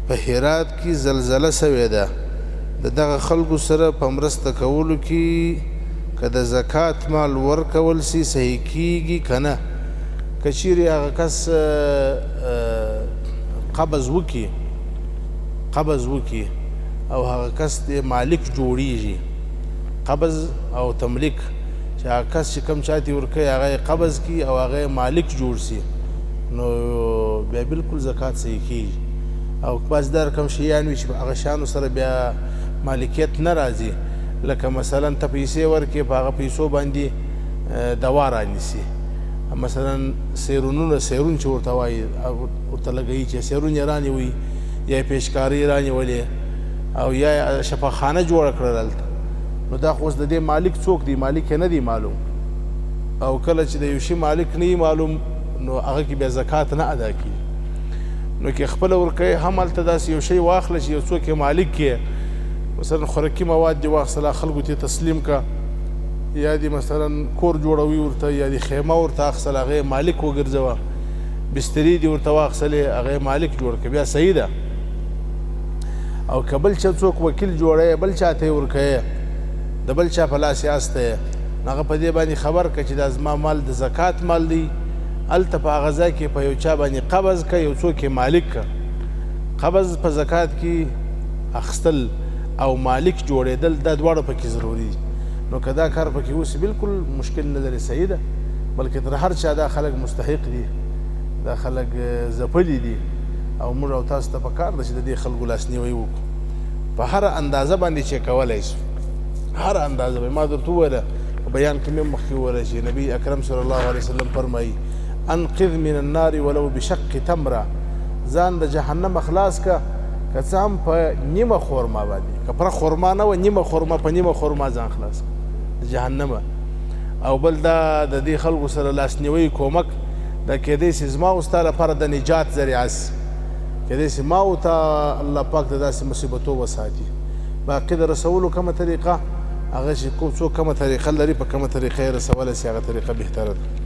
په هرات کې زلزله سوې ده د دغه خلکو سره په مرسته کولو کې که د زکات مال ورکول سي صحیح کیږي که نه که چیرې هغه کس قبض وکړي او هغه کس د مالک جوړیږي قبض او تملیک چې هغه کس چې کوم چاته ورکوي هغه یې قبض کړي او هغه یې مالک جوړ سي نو بیا بالکل زکات صحیح کیږي او بعض دا رقم شیان وي چې په هغه شیانو سره بیا مالکیت نه راځي لکه مثلا ته پیسې ورکړې په هغه پیسو باندې دوا رانیسي مثلا سیرون چې ورته وایي ورته لګوي چې سیرون یې رانیوي یا یې پیشکاري رانیولې او یا شفاخانه جوړه کړل هلته نو دا خو اوس د دې مالک څوک دی مالک یې نه دی معلوم او کله چې د یو شي مالک نه وي معلوم نو هغه کې بیا زکات نه ادا کېږي نو کې خپله ورکوي هم هلته داسې یو شی واخله چې یو څوک یې مالک کې مثلا خوراکي مواد دې واخیستله خلکو ته تسلیم که یا دې مثلا کور جوړوي ورته یا دې خیمه ورته اخیستله هغه یې مالک وګرځوه بستري دې ورته واخیستلې هغه یې مالک جوړ کړه بیا صحیح ده او که بل چا څوک وکیل جوړی بل چا ته یې ورکوې د بل چا په لاس یاست یې هغه په دې باندې خبر که چې دا زما مال د زکات مال دی هلته په هغه ځای کې په یو چا باندې قبض که یو څوک یې مالک که قبض په زکات کې اخیستل او مالک جوړېدل دا دواړه پکې ضروري دي نو که دا کار پکې اوسي بالکل مشکل نه لري صحیح ده بلکې تر هر چا دا خلک مستحق دي دا خلک ځپلي دي او موږ او تاسو ته پکار ده چې د دې خلکو لاسنیوی وکړو په هره اندازه باندې چې کولی شو هر اندازه ما درته وویله په بیان کې مې مخکې وویله چې نبي اکرم صلی الله علیه وسلم فرمایي انقذ من النار ولو بشق تمره ځان د جهنم خلاص که که څه هم په نیمه خورما باندې که پوره خورما نه وه نیمه خورما په نیمه خورما ځان خلاص د جهنمه او بل دا د دې خلکو سره لاسنیوی کومک دا کیدای شي زما او ستا لپاره د نجات ذریعه سي کیدای شي ما او ته الله پاک د داسې مصیبتو وساتي باقي د رسولو کومه طریقه هغه چې کوم څوک کومه طریقه لري په کومه طریقه یې رسولی سي هغه طریقه بهتره ده